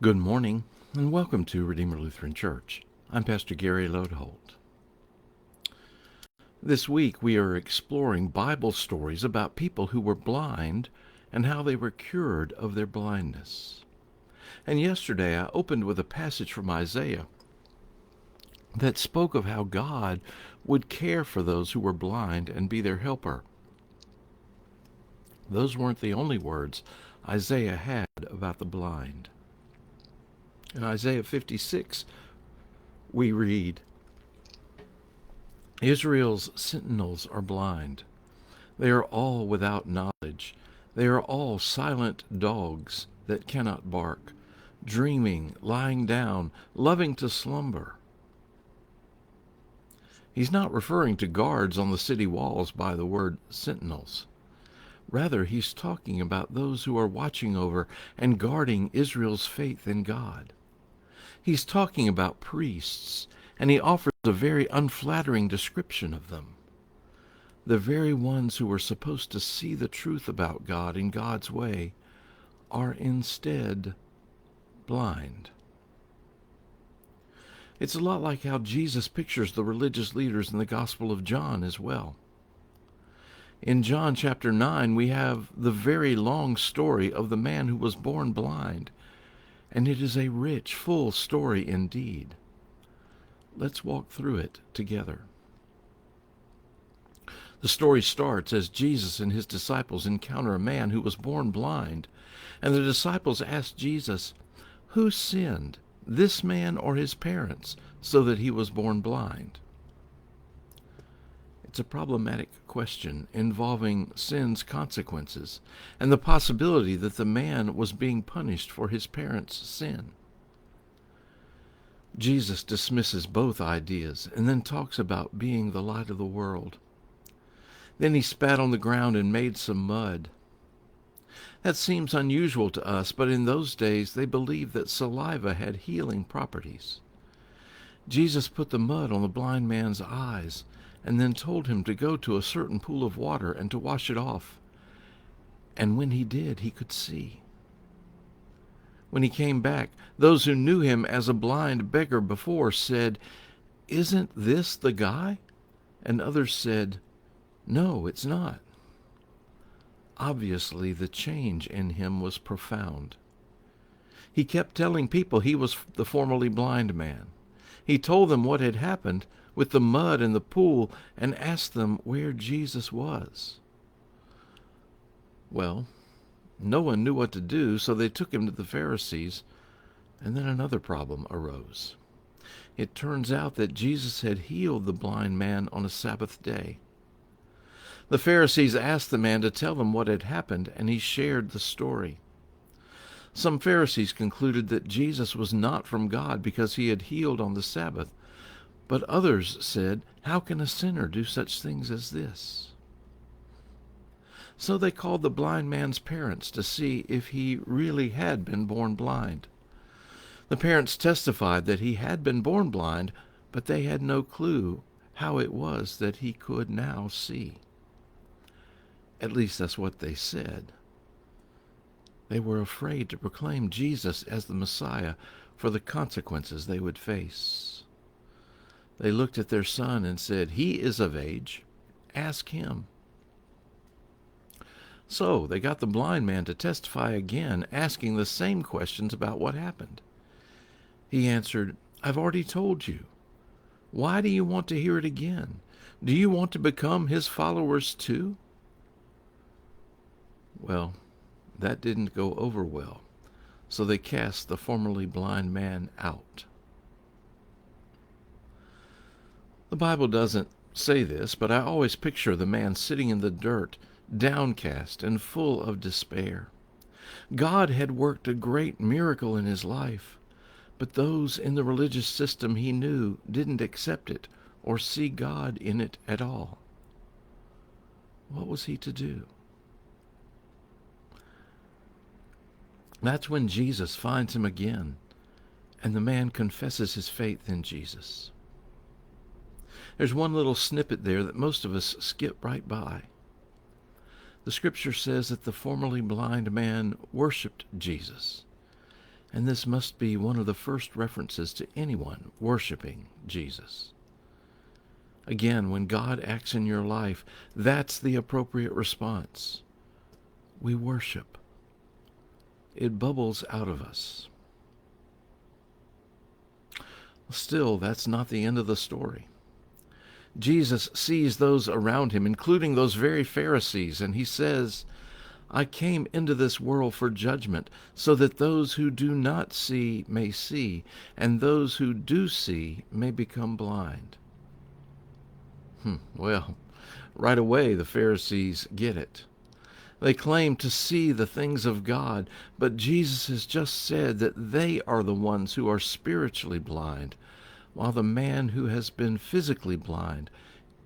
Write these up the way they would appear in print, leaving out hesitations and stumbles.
Good morning, and welcome to Redeemer Lutheran Church. I'm Pastor Gary Lodeholt. This week we are exploring Bible stories about people who were blind and how they were cured of their blindness. And yesterday I opened with a passage from Isaiah that spoke of how God would care for those who were blind and be their helper. Those weren't the only words Isaiah had about the blind. In Isaiah 56, we read, Israel's sentinels are blind. They are all without knowledge. They are all silent dogs that cannot bark, dreaming, lying down, loving to slumber. He's not referring to guards on the city walls by the word sentinels. Rather, he's talking about those who are watching over and guarding Israel's faith in God. He's talking about priests, and he offers a very unflattering description of them. The very ones who were supposed to see the truth about God in God's way are instead blind. It's a lot like how Jesus pictures the religious leaders in the Gospel of John as well. In John chapter 9, we have the very long story of the man who was born blind, and it is a rich, full story indeed. Let's walk through it together. The story starts as Jesus and his disciples encounter a man who was born blind, and the disciples ask Jesus, "Who sinned, this man or his parents, so that he was born blind?" It's a problematic question involving sin's consequences and the possibility that the man was being punished for his parents' sin. Jesus dismisses both ideas and then talks about being the light of the world. Then he spat on the ground and made some mud. That seems unusual to us, but in those days they believed that saliva had healing properties. Jesus put the mud on the blind man's eyes and then told him to go to a certain pool of water and to wash it off. And when he did, he could see. When he came back, those who knew him as a blind beggar before said, "Isn't this the guy?" And others said, "No, it's not." Obviously, the change in him was profound. He kept telling people he was the formerly blind man. He told them what had happened with the mud in the pool and asked them where Jesus was. Well, no one knew what to do, so they took him to the Pharisees, and then another problem arose. It turns out that Jesus had healed the blind man on a Sabbath day. The Pharisees asked the man to tell them what had happened, and he shared the story. Some Pharisees concluded that Jesus was not from God because he had healed on the Sabbath, but others said, "How can a sinner do such things as this?" So they called the blind man's parents to see if he really had been born blind. The parents testified that he had been born blind, but they had no clue how it was that he could now see. At least that's what they said. They were afraid to proclaim Jesus as the Messiah for the consequences they would face. They looked at their son and said, "He is of age. Ask him." So they got the blind man to testify again, asking the same questions about what happened. He answered, "I've already told you. Why do you want to hear it again? Do you want to become his followers too?" Well, that didn't go over well, so they cast the formerly blind man out. The Bible doesn't say this, but I always picture the man sitting in the dirt, downcast and full of despair. God had worked a great miracle in his life, but those in the religious system he knew didn't accept it or see God in it at all. What was he to do? That's when Jesus finds him again, and the man confesses his faith in Jesus. There's one little snippet there that most of us skip right by. The scripture says that the formerly blind man worshiped Jesus, And this must be one of the first references to anyone worshiping Jesus. Again, when God acts in your life, that's the appropriate response. We worship. It bubbles out of us. Still, that's not the end of the story. Jesus sees those around him, including those very Pharisees, and he says, I came into this world for judgment, so that those who do not see may see, and those who do see may become blind. Well, right away the Pharisees get it. They claim to see the things of God, but Jesus has just said that they are the ones who are spiritually blind, while the man who has been physically blind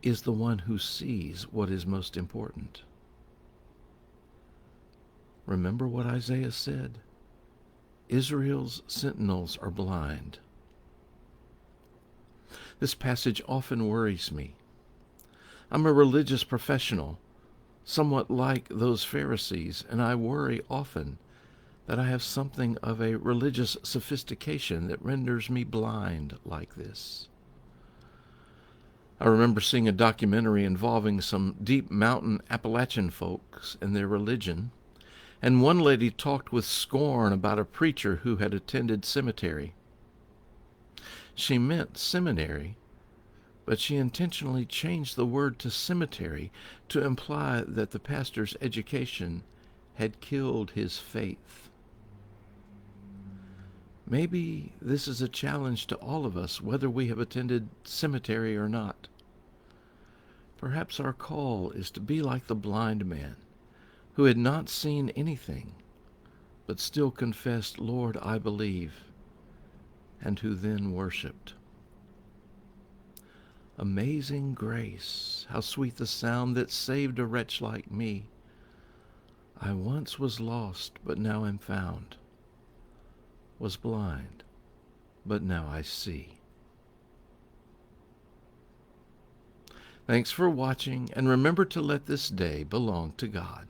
is the one who sees what is most important. Remember what Isaiah said? Israel's sentinels are blind. This passage often worries me. I'm a religious professional, somewhat like those Pharisees, and I worry often that I have something of a religious sophistication that renders me blind like this. I remember seeing a documentary involving some deep mountain Appalachian folks and their religion, and one lady talked with scorn about a preacher who had attended seminary. She meant seminary, but she intentionally changed the word to cemetery to imply that the pastor's education had killed his faith. Maybe this is a challenge to all of us, whether we have attended seminary or not. Perhaps our call is to be like the blind man who had not seen anything, but still confessed, Lord, I believe, and who then worshiped. Amazing grace, how sweet the sound that saved a wretch like me. I once was lost, but now am found, was blind, but now I see. Thanks for watching, and remember to let this day belong to God.